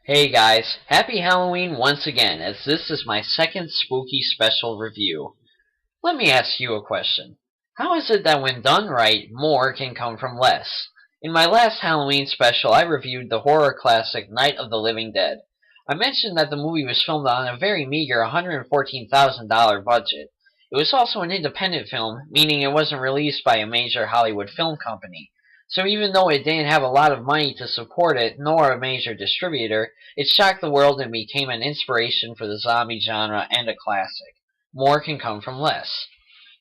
Hey guys, happy Halloween once again, as this is my second spooky special review. Let me ask you a question. How is it that when done right, more can come from less? In my last Halloween special, I reviewed the horror classic Night of the Living Dead. I mentioned that the movie was filmed on a very meager $114,000 budget. It was also an independent film, meaning it wasn't released by a major Hollywood film company. So even though it didn't have a lot of money to support it, nor a major distributor, it shocked the world and became an inspiration for the zombie genre and a classic. More can come from less.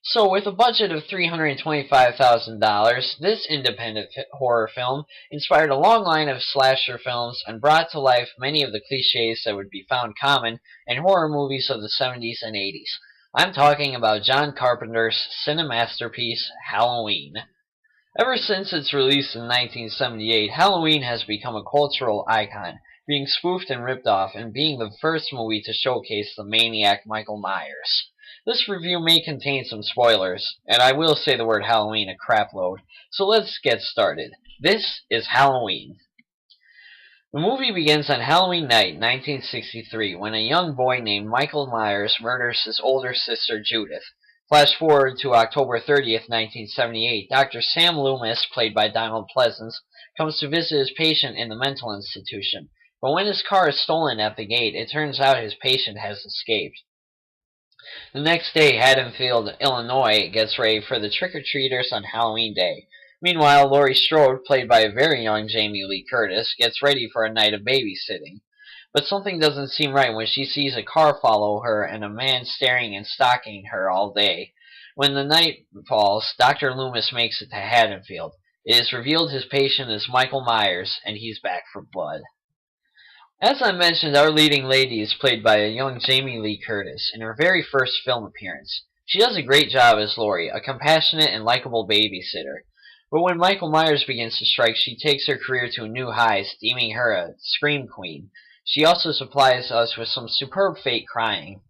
So, with a budget of $325,000, this independent horror film inspired a long line of slasher films and brought to life many of the cliches that would be found common in horror movies of the 70s and 80s. I'm talking about John Carpenter's cinemasterpiece, Halloween. Ever since its release in 1978, Halloween has become a cultural icon, being spoofed and ripped off, and being the first movie to showcase the maniac Michael Myers. This review may contain some spoilers, and I will say the word Halloween a crapload, so let's get started. This is Halloween. The movie begins on Halloween night, 1963, when a young boy named Michael Myers murders his older sister Judith. Flash forward to October 30th, 1978. Dr. Sam Loomis, played by Donald Pleasence, comes to visit his patient in the mental institution. But when his car is stolen at the gate, it turns out his patient has escaped. The next day, Haddonfield, Illinois, gets ready for the trick-or-treaters on Halloween Day. Meanwhile, Laurie Strode, played by a very young Jamie Lee Curtis, gets ready for a night of babysitting. But something doesn't seem right when she sees a car follow her and a man staring and stalking her all day. When the night falls, Dr. Loomis makes it to Haddonfield. It is revealed his patient is Michael Myers, and he's back for blood. As I mentioned, our leading lady is played by a young Jamie Lee Curtis in her very first film appearance. She does a great job as Laurie, a compassionate and likable babysitter. But when Michael Myers begins to strike, she takes her career to a new high, deeming her a scream queen. She also supplies us with some superb fake crying.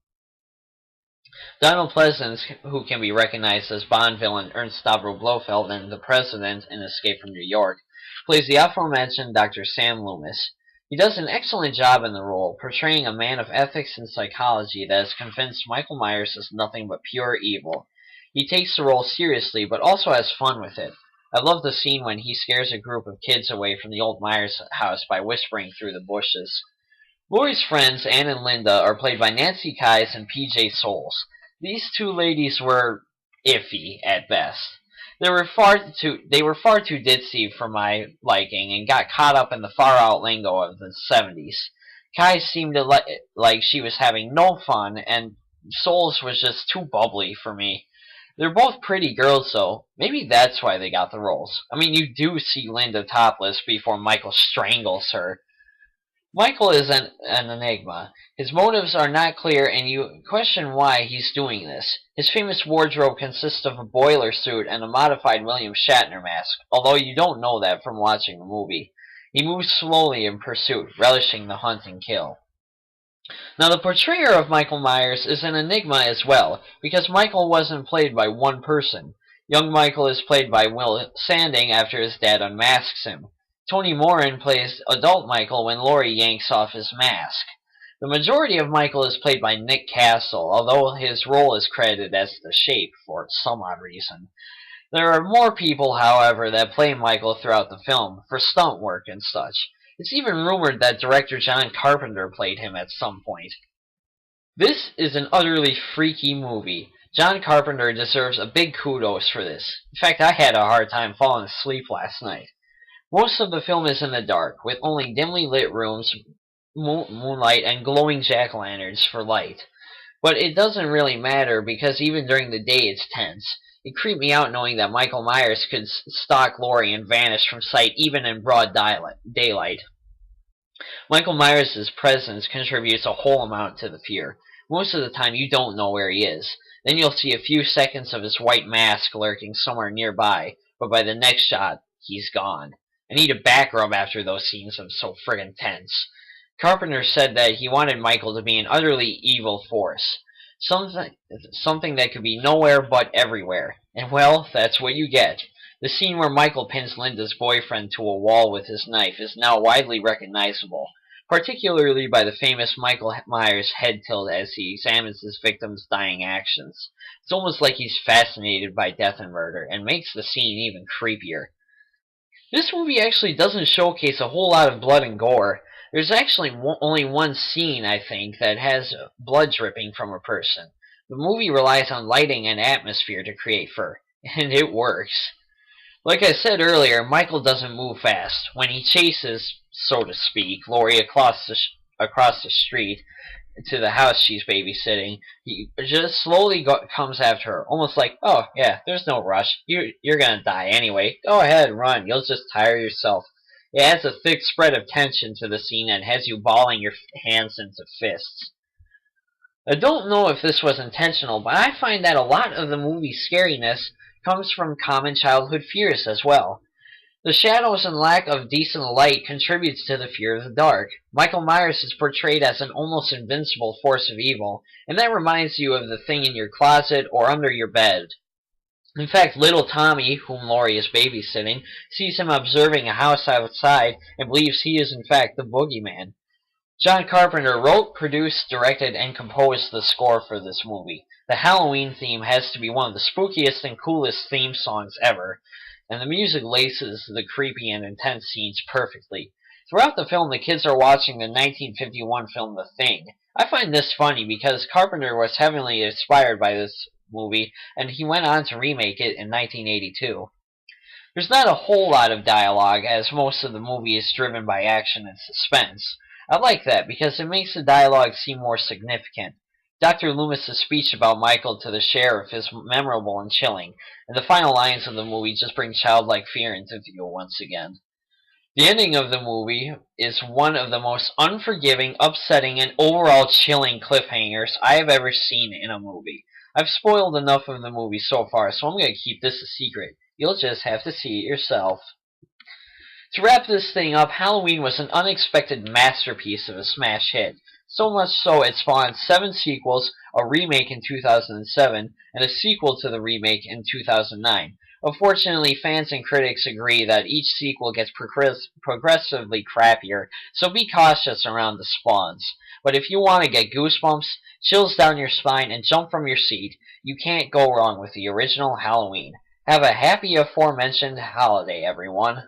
Donald Pleasence, who can be recognized as Bond villain Ernst Stavro Blofeld in The President in Escape from New York, plays the aforementioned Dr. Sam Loomis. He does an excellent job in the role, portraying a man of ethics and psychology that is convinced Michael Myers is nothing but pure evil. He takes the role seriously, but also has fun with it. I love the scene when he scares a group of kids away from the old Myers house by whispering through the bushes. Laurie's friends, Ann and Linda, are played by Nancy Kyes and P.J. Souls. These two ladies were iffy at best. They were far too ditzy for my liking and got caught up in the far-out lingo of the 70s. Kyes seemed to like she was having no fun, and Souls was just too bubbly for me. They're both pretty girls, though. Maybe that's why they got the roles. I mean, you do see Linda topless before Michael strangles her. Michael is an enigma. His motives are not clear, and you question why he's doing this. His famous wardrobe consists of a boiler suit and a modified William Shatner mask, although you don't know that from watching the movie. He moves slowly in pursuit, relishing the hunt and kill. Now, the portrayer of Michael Myers is an enigma as well, because Michael wasn't played by one person. Young Michael is played by Will Sanding after his dad unmasks him. Tony Moran plays adult Michael when Laurie yanks off his mask. The majority of Michael is played by Nick Castle, although his role is credited as the Shape for some odd reason. There are more people, however, that play Michael throughout the film, for stunt work and such. It's even rumored that director John Carpenter played him at some point. This is an utterly freaky movie. John Carpenter deserves a big kudos for this. In fact, I had a hard time falling asleep last night. Most of the film is in the dark, with only dimly lit rooms, moonlight, and glowing jack-o'-lanterns for light. But it doesn't really matter, because even during the day it's tense. It creeped me out knowing that Michael Myers could stalk Laurie and vanish from sight even in broad daylight. Michael Myers' presence contributes a whole amount to the fear. Most of the time you don't know where he is. Then you'll see a few seconds of his white mask lurking somewhere nearby, but by the next shot, he's gone. I need a back rub after those scenes. I'm so friggin' tense. Carpenter said that he wanted Michael to be an utterly evil force. Something that could be nowhere but everywhere. And well, that's what you get. The scene where Michael pins Linda's boyfriend to a wall with his knife is now widely recognizable. particularly by the famous Michael Myers head tilt as he examines his victim's dying actions. It's almost like he's fascinated by death and murder, and makes the scene even creepier. This movie actually doesn't showcase a whole lot of blood and gore. There's actually only one scene, I think, that has blood dripping from a person. The movie relies on lighting and atmosphere to create fur, and it works. Like I said earlier, Michael doesn't move fast. When he chases, so to speak, Laurie across the street to the house she's babysitting, he just slowly comes after her, almost like, oh yeah, there's no rush. You're gonna die anyway. Go ahead, run. You'll just tire yourself. It adds a thick spread of tension to the scene and has you balling your hands into fists. I don't know if this was intentional, but I find that a lot of the movie's scariness comes from common childhood fears as well. The shadows and lack of decent light contributes to the fear of the dark. Michael Myers is portrayed as an almost invincible force of evil, and that reminds you of the thing in your closet or under your bed. In fact, little Tommy, whom Laurie is babysitting, sees him observing a house outside and believes he is in fact the boogeyman. John Carpenter wrote, produced, directed, and composed the score for this movie. The Halloween theme has to be one of the spookiest and coolest theme songs ever, and the music laces the creepy and intense scenes perfectly. Throughout the film, the kids are watching the 1951 film The Thing. I find this funny because Carpenter was heavily inspired by this movie, and he went on to remake it in 1982. There's not a whole lot of dialogue, as most of the movie is driven by action and suspense. I like that because it makes the dialogue seem more significant. Dr. Loomis's speech about Michael to the sheriff is memorable and chilling, and the final lines of the movie just bring childlike fear into view once again. The ending of the movie is one of the most unforgiving, upsetting, and overall chilling cliffhangers I have ever seen in a movie. I've spoiled enough of the movie so far, so I'm going to keep this a secret. You'll just have to see it yourself. To wrap this thing up, Halloween was an unexpected masterpiece of a smash hit. So much so it spawned 7 sequels, a remake in 2007, and a sequel to the remake in 2009. Unfortunately, fans and critics agree that each sequel gets progressively crappier, so be cautious around the spawns. But if you want to get goosebumps, chills down your spine, and jump from your seat, you can't go wrong with the original Halloween. Have a happy aforementioned holiday, everyone.